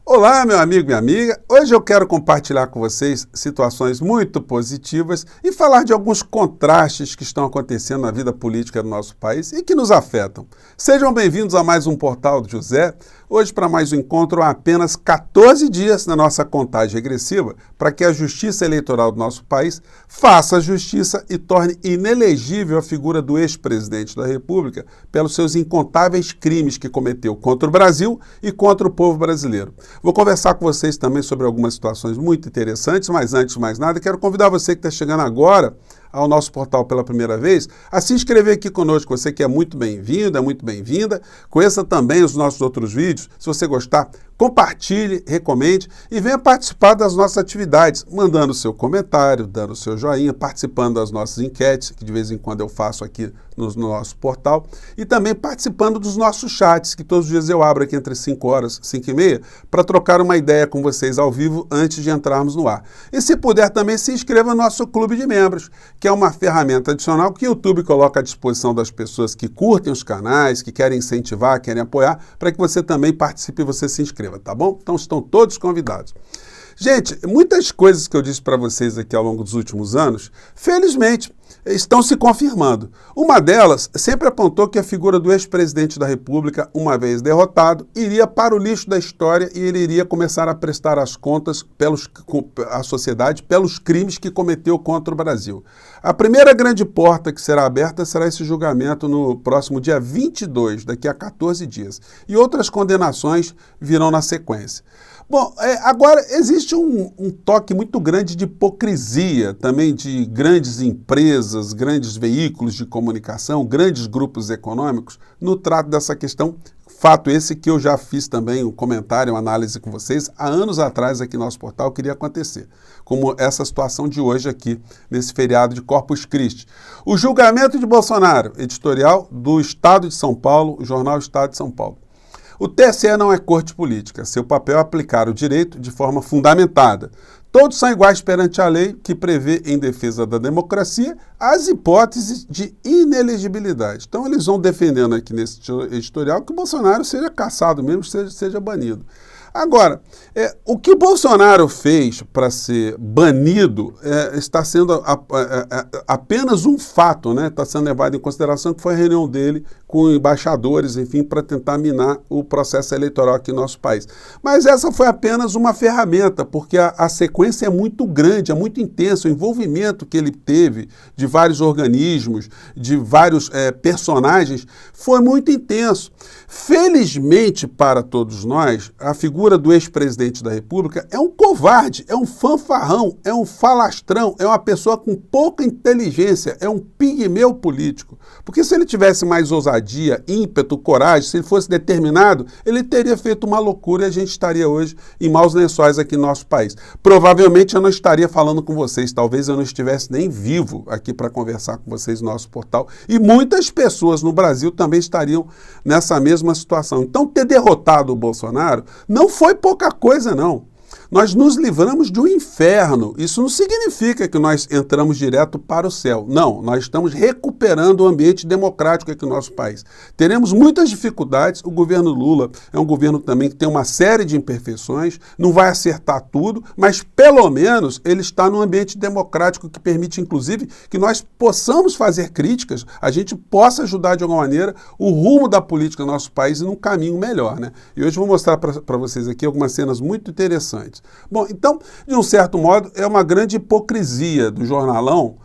Olá, meu amigo e minha amiga. Hoje eu quero compartilhar com vocês situações muito positivas e falar de alguns contrastes que estão acontecendo na vida política do nosso país e que nos afetam. Sejam bem-vindos a mais um Portal do José. Hoje, para mais um encontro, há apenas 14 dias na nossa contagem regressiva para que a Justiça Eleitoral do nosso país faça a justiça e torne inelegível a figura do ex-presidente da República pelos seus incontáveis crimes que cometeu contra o Brasil e contra o povo brasileiro. Vou conversar com vocês também sobre algumas situações muito interessantes, mas antes de mais nada, quero convidar você que está chegando agora ao nosso portal pela primeira vez, a se inscrever aqui conosco. Você que é muito bem-vindo, é muito bem-vinda. Conheça também os nossos outros vídeos. Se você gostar, compartilhe, recomende e venha participar das nossas atividades, mandando o seu comentário, dando o seu joinha, participando das nossas enquetes, que de vez em quando eu faço aqui no nosso portal, e também participando dos nossos chats, que todos os dias eu abro aqui entre 5 horas e 5 e meia, para trocar uma ideia com vocês ao vivo antes de entrarmos no ar. E se puder também, se inscreva no nosso clube de membros, que é uma ferramenta adicional que o YouTube coloca à disposição das pessoas que curtem os canais, que querem incentivar, querem apoiar, para que você também participe e você se inscreva, tá bom? Então estão todos convidados. Gente, muitas coisas que eu disse para vocês aqui ao longo dos últimos anos, felizmente, estão se confirmando. Uma delas sempre apontou que a figura do ex-presidente da República, uma vez derrotado, iria para o lixo da história e ele iria começar a prestar as contas à sociedade pelos crimes que cometeu contra o Brasil. A primeira grande porta que será aberta será esse julgamento no próximo dia 22, daqui a 14 dias. E outras condenações virão na sequência. Bom, agora existe um toque muito grande de hipocrisia também de grandes empresas, grandes veículos de comunicação, grandes grupos econômicos no trato dessa questão. Fato esse que eu já fiz também um comentário, uma análise com vocês há anos atrás aqui no nosso portal que iria acontecer, como essa situação de hoje aqui, nesse feriado de Corpus Christi. O julgamento de Bolsonaro, editorial do Estado de São Paulo, o jornal Estado de São Paulo. O TSE não é corte política, seu papel é aplicar o direito de forma fundamentada. Todos são iguais perante a lei que prevê, em defesa da democracia, as hipóteses de inelegibilidade. Então eles vão defendendo aqui nesse editorial que o Bolsonaro seja cassado mesmo, seja banido. Agora, o que o Bolsonaro fez para ser banido está sendo apenas um fato, né? Está sendo levado em consideração que foi a reunião dele com embaixadores, enfim, para tentar minar o processo eleitoral aqui no nosso país. Mas essa foi apenas uma ferramenta, porque a sequência é muito grande, é muito intensa, o envolvimento que ele teve de vários organismos, de vários personagens, foi muito intenso. Felizmente para todos nós, a figura do ex-presidente da República é um covarde, é um fanfarrão, é um falastrão, é uma pessoa com pouca inteligência, é um pigmeu político. Porque se ele tivesse mais ousadia, ímpeto, coragem, se ele fosse determinado, ele teria feito uma loucura e a gente estaria hoje em maus lençóis aqui no nosso país. Provavelmente eu não estaria falando com vocês, talvez eu não estivesse nem vivo aqui para conversar com vocês no nosso portal. E muitas pessoas no Brasil também estariam nessa mesma situação. Então, ter derrotado o Bolsonaro não foi pouca coisa, não. Nós nos livramos de um inferno. Isso não significa que nós entramos direto para o céu. Não, nós estamos recuperando o ambiente democrático aqui no nosso país. Teremos muitas dificuldades. O governo Lula é um governo também que tem uma série de imperfeições, não vai acertar tudo, mas pelo menos ele está num ambiente democrático que permite, inclusive, que nós possamos fazer críticas, a gente possa ajudar de alguma maneira o rumo da política do nosso país num caminho melhor, né? E hoje eu vou mostrar para vocês aqui algumas cenas muito interessantes. Bom, então, de um certo modo, é uma grande hipocrisia do jornalão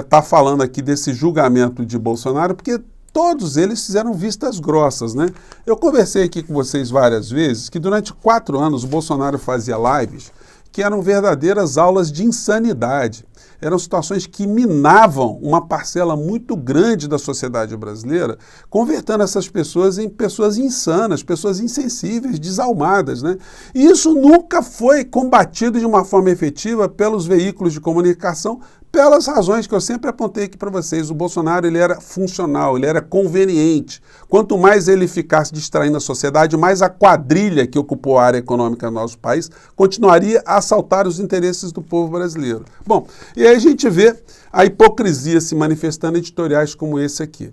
tá falando aqui desse julgamento de Bolsonaro, porque todos eles fizeram vistas grossas, né? Eu conversei aqui com vocês várias vezes que durante 4 anos o Bolsonaro fazia lives que eram verdadeiras aulas de insanidade. Eram situações que minavam uma parcela muito grande da sociedade brasileira, convertendo essas pessoas em pessoas insanas, pessoas insensíveis, desalmadas, né? E isso nunca foi combatido de uma forma efetiva pelos veículos de comunicação, pelas razões que eu sempre apontei aqui para vocês. O Bolsonaro ele era funcional, ele era conveniente. Quanto mais ele ficasse distraindo a sociedade, mais a quadrilha que ocupou a área econômica do nosso país continuaria a assaltar os interesses do povo brasileiro. Bom, e aí a gente vê a hipocrisia se manifestando em editoriais como esse aqui.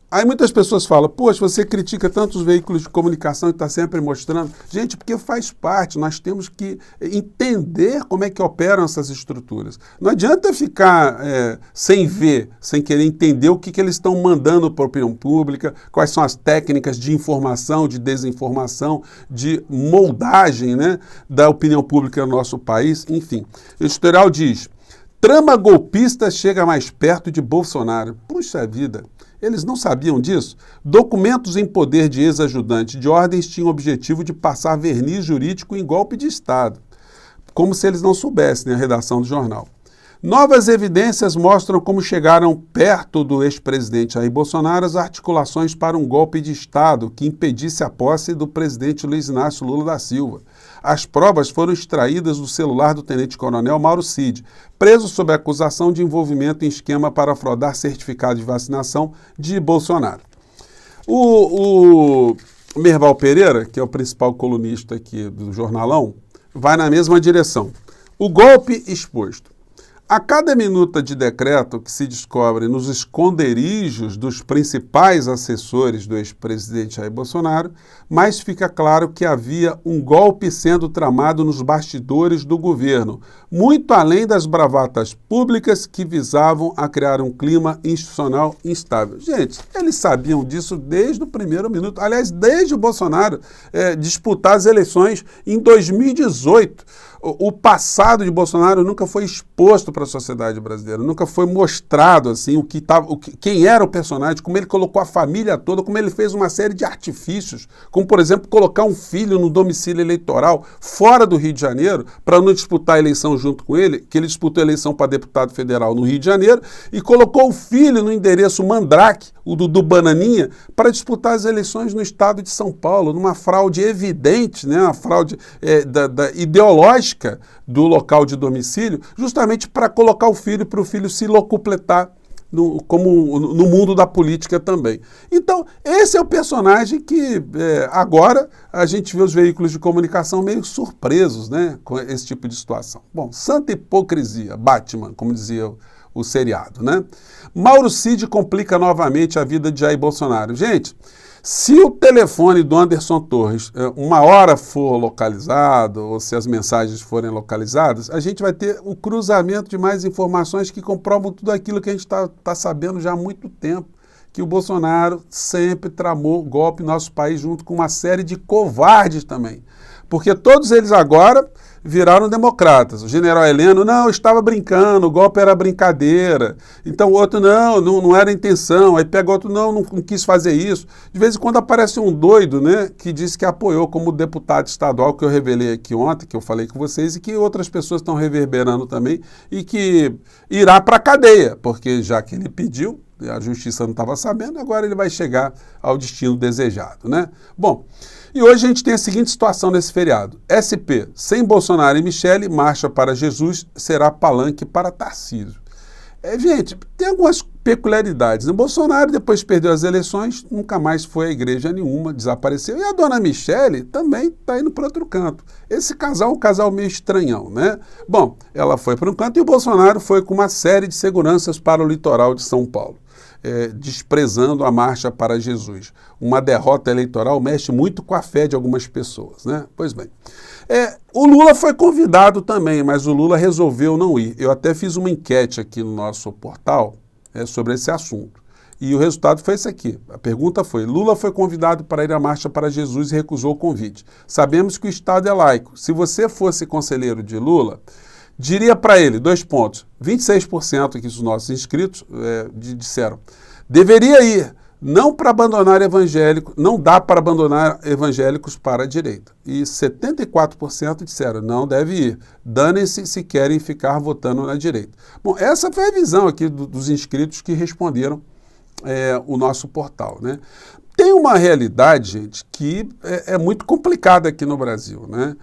Aí muitas pessoas falam, poxa, você critica tantos veículos de comunicação e está sempre mostrando. Gente, porque faz parte, nós temos que entender como é que operam essas estruturas. Não adianta ficar sem ver, sem querer entender o que eles estão mandando para a opinião pública, quais são as técnicas de informação, de desinformação, de moldagem, né, da opinião pública no nosso país, enfim. O editorial diz, trama golpista chega mais perto de Bolsonaro. Puxa vida! Eles não sabiam disso? Documentos em poder de ex-ajudante de ordens tinham o objetivo de passar verniz jurídico em golpe de Estado. Como se eles não soubessem, a redação do jornal. Novas evidências mostram como chegaram perto do ex-presidente Jair Bolsonaro as articulações para um golpe de Estado que impedisse a posse do presidente Luiz Inácio Lula da Silva. As provas foram extraídas do celular do tenente-coronel Mauro Cid, preso sob a acusação de envolvimento em esquema para fraudar certificado de vacinação de Bolsonaro. O Merval Pereira, que é o principal colunista aqui do Jornalão, vai na mesma direção. O golpe exposto. A cada minuta de decreto que se descobre nos esconderijos dos principais assessores do ex-presidente Jair Bolsonaro, mais fica claro que havia um golpe sendo tramado nos bastidores do governo, muito além das bravatas públicas que visavam a criar um clima institucional instável. Gente, eles sabiam disso desde o primeiro minuto, aliás, desde o Bolsonaro disputar as eleições em 2018. O passado de Bolsonaro nunca foi exposto para a sociedade brasileira, nunca foi mostrado assim quem era o personagem, como ele colocou a família toda, como ele fez uma série de artifícios, como, por exemplo, colocar um filho no domicílio eleitoral fora do Rio de Janeiro para não disputar a eleição junto com ele, que ele disputou a eleição para deputado federal no Rio de Janeiro e colocou o filho no endereço Mandrake, o do Bananinha, para disputar as eleições no estado de São Paulo, numa fraude evidente, né, uma fraude ideológica do local de domicílio, justamente para colocar o filho, para o filho se locupletar no mundo da política também. Então, esse é o personagem que agora a gente vê os veículos de comunicação meio surpresos, né, com esse tipo de situação. Bom, santa hipocrisia, Batman, como dizia o seriado, né? Mauro Cid complica novamente a vida de Jair Bolsonaro. Gente, se o telefone do Anderson Torres uma hora for localizado, ou se as mensagens forem localizadas, a gente vai ter o cruzamento de mais informações que comprovam tudo aquilo que a gente está sabendo já há muito tempo, que o Bolsonaro sempre tramou golpe no nosso país junto com uma série de covardes também. Porque todos eles agora viraram democratas. O general Heleno, não, estava brincando, o golpe era brincadeira. Então o outro, não era intenção. Aí pega outro, não quis fazer isso. De vez em quando aparece um doido, né, que disse que apoiou como deputado estadual, que eu revelei aqui ontem, que eu falei com vocês, e que outras pessoas estão reverberando também, e que irá para a cadeia, porque já que ele pediu, a justiça não estava sabendo, agora ele vai chegar ao destino desejado, né? Bom, e hoje a gente tem a seguinte situação nesse feriado. SP, sem Bolsonaro e Michele, marcha para Jesus, será palanque para Tarcísio. Gente, tem algumas peculiaridades. O Bolsonaro, depois perdeu as eleições, nunca mais foi à igreja nenhuma, desapareceu. E a dona Michele também está indo para outro canto. Esse casal é um casal meio estranhão, né? Bom, ela foi para um canto e o Bolsonaro foi com uma série de seguranças para o litoral de São Paulo. Desprezando a marcha para Jesus. Uma derrota eleitoral mexe muito com a fé de algumas pessoas, né? Pois bem. O Lula foi convidado também, mas o Lula resolveu não ir. Eu até fiz uma enquete aqui no nosso portal sobre esse assunto. E o resultado foi esse aqui. A pergunta foi, Lula foi convidado para ir à marcha para Jesus e recusou o convite. Sabemos que o Estado é laico. Se você fosse conselheiro de Lula, diria para ele, 2 pontos, 26% que os nossos inscritos disseram, deveria ir, não para abandonar evangélicos, não dá para abandonar evangélicos para a direita. E 74% disseram, não deve ir, danem-se se querem ficar votando na direita. Bom, essa foi a visão aqui dos inscritos que responderam o nosso portal, né? Tem uma realidade, gente, que é muito complicada aqui no Brasil, né?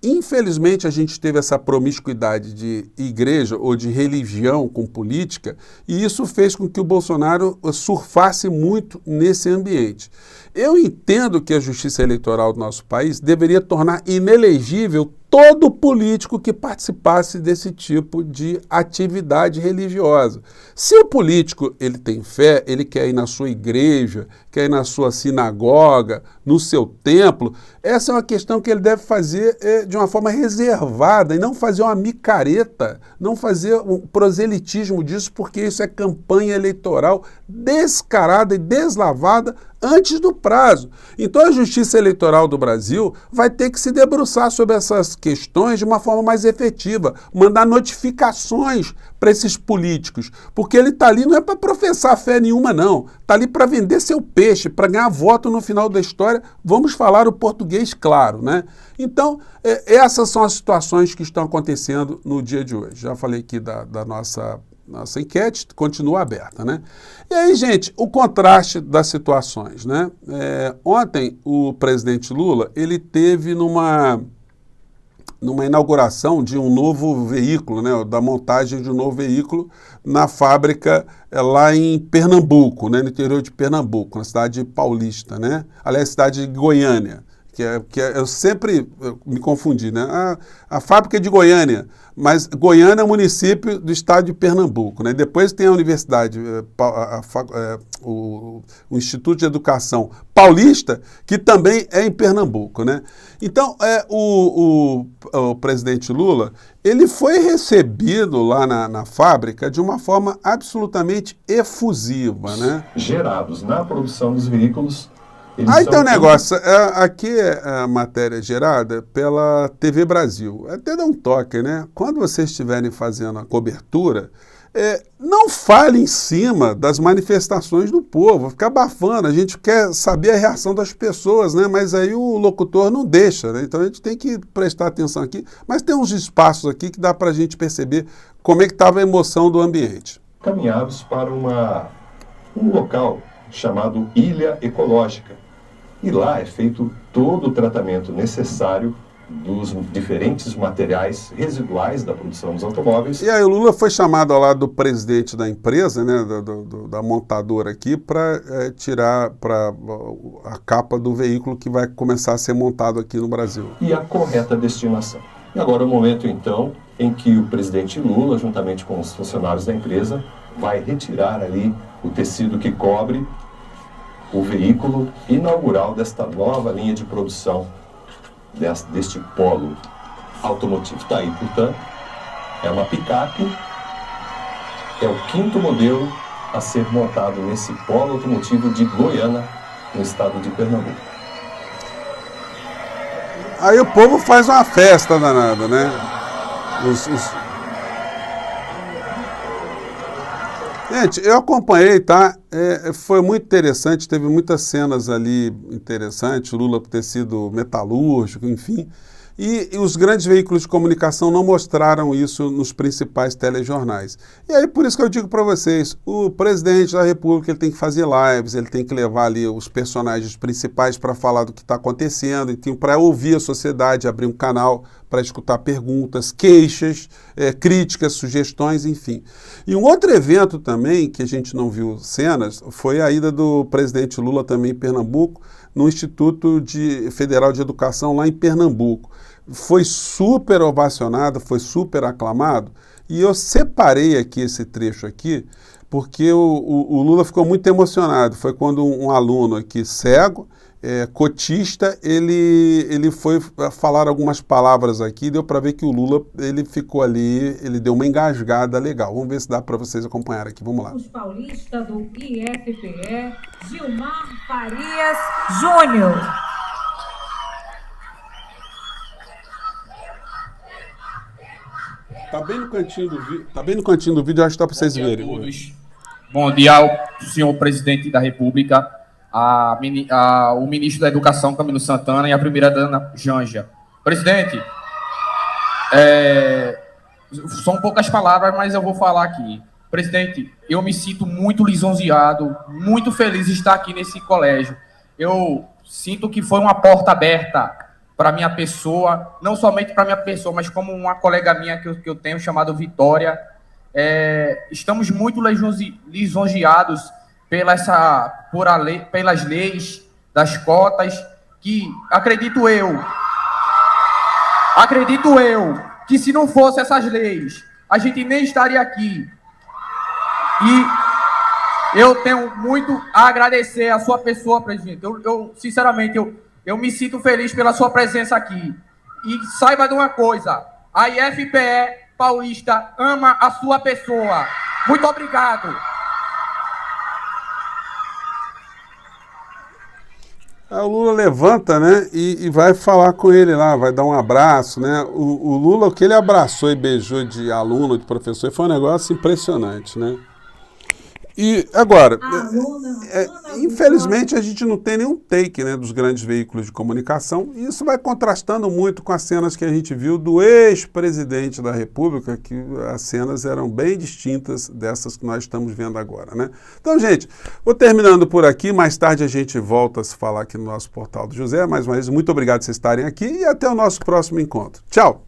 Infelizmente, a gente teve essa promiscuidade de igreja ou de religião com política e isso fez com que o Bolsonaro surfasse muito nesse ambiente. Eu entendo que a justiça eleitoral do nosso país deveria tornar inelegível todo político que participasse desse tipo de atividade religiosa. Se o político ele tem fé, ele quer ir na sua igreja, quer ir na sua sinagoga, no seu templo, essa é uma questão que ele deve fazer de uma forma reservada e não fazer uma micareta, não fazer um proselitismo disso, porque isso é campanha eleitoral descarada e deslavada antes do prazo. Então a Justiça Eleitoral do Brasil vai ter que se debruçar sobre essas questões de uma forma mais efetiva, mandar notificações para esses políticos, porque ele está ali não é para professar fé nenhuma não, está ali para vender seu peixe, para ganhar voto no final da história, vamos falar o português claro, né? Então, essas são as situações que estão acontecendo no dia de hoje. Já falei aqui da nossa enquete, continua aberta, né? E aí, gente, o contraste das situações, né? Ontem, o presidente Lula, ele teve numa inauguração de um novo veículo, né? Da montagem de um novo veículo na fábrica lá em Pernambuco, né? No interior de Pernambuco, na cidade paulista, né? Aliás, cidade de Goiânia. Eu sempre me confundi, né? A fábrica é de Goiânia, mas Goiânia é um município do estado de Pernambuco, né? Depois tem a universidade, o Instituto de Educação Paulista, que também é em Pernambuco, né? Então, o presidente Lula, ele foi recebido lá na fábrica de uma forma absolutamente efusiva, né? Gerados na produção dos veículos. Aí tem um negócio, aqui é a matéria gerada pela TV Brasil. Até dá um toque, né? Quando vocês estiverem fazendo a cobertura, não fale em cima das manifestações do povo, fica abafando. A gente quer saber a reação das pessoas, né? Mas aí o locutor não deixa, né? Então a gente tem que prestar atenção aqui. Mas tem uns espaços aqui que dá para a gente perceber como é que estava a emoção do ambiente. Caminhados para um local chamado Ilha Ecológica. E lá é feito todo o tratamento necessário dos diferentes materiais residuais da produção dos automóveis. E aí o Lula foi chamado ao lado do presidente da empresa, né, da montadora aqui, para tirar a capa do veículo que vai começar a ser montado aqui no Brasil. E a correta destinação. E agora é o momento, então, em que o presidente Lula, juntamente com os funcionários da empresa, vai retirar ali o tecido que cobre o veículo inaugural desta nova linha de produção deste polo automotivo. Está aí, portanto, é uma picape, é o 5º modelo a ser montado nesse polo automotivo de Goiânia, no estado de Pernambuco. Aí o povo faz uma festa danada, né? Gente, eu acompanhei, tá? Foi muito interessante, teve muitas cenas ali interessantes, o Lula por ter sido metalúrgico, enfim. E os grandes veículos de comunicação não mostraram isso nos principais telejornais. E aí, por isso que eu digo para vocês, o presidente da República ele tem que fazer lives, ele tem que levar ali os personagens principais para falar do que está acontecendo, então, para ouvir a sociedade, abrir um canal para escutar perguntas, queixas, críticas, sugestões, enfim. E um outro evento também, que a gente não viu cenas, foi a ida do presidente Lula também em Pernambuco, no Instituto Federal de Educação lá em Pernambuco. Foi super ovacionado, foi super aclamado, e eu separei aqui esse trecho aqui, porque o Lula ficou muito emocionado. Foi quando um aluno aqui cego, cotista, ele foi falar algumas palavras aqui, deu para ver que o Lula ele ficou ali, ele deu uma engasgada legal. Vamos ver se dá para vocês acompanhar aqui, vamos lá. Os paulista do IFPE, Gilmar Farias Júnior. Tá bem no cantinho do vídeo, acho que dá para vocês verem. Todos. Bom dia ao senhor presidente da República, o ministro da Educação, Camilo Santana, e a primeira-dama, Janja. Presidente, são poucas palavras, mas eu vou falar aqui. Presidente, eu me sinto muito lisonjeado, muito feliz de estar aqui nesse colégio. Eu sinto que foi uma porta aberta para minha pessoa, não somente para minha pessoa, mas como uma colega minha que eu tenho, chamada Vitória. Estamos muito lisonjeados pelas leis das cotas, que, acredito eu, Acredito eu que se não fosse essas leis, a gente nem estaria aqui. E eu tenho muito a agradecer a sua pessoa, presidente. Sinceramente, eu me sinto feliz pela sua presença aqui. E saiba de uma coisa, a IFPE Paulista ama a sua pessoa. Muito obrigado. O Lula levanta, né, e vai falar com ele lá, vai dar um abraço, né? O Lula, o que ele abraçou e beijou de aluno, de professor, foi um negócio impressionante, né? E agora, infelizmente a gente não tem nenhum take, né, dos grandes veículos de comunicação, e isso vai contrastando muito com as cenas que a gente viu do ex-presidente da República, que as cenas eram bem distintas dessas que nós estamos vendo agora, né? Então, gente, vou terminando por aqui, mais tarde a gente volta a se falar aqui no nosso Portal do José, mais uma vez, muito obrigado por vocês estarem aqui e até o nosso próximo encontro. Tchau!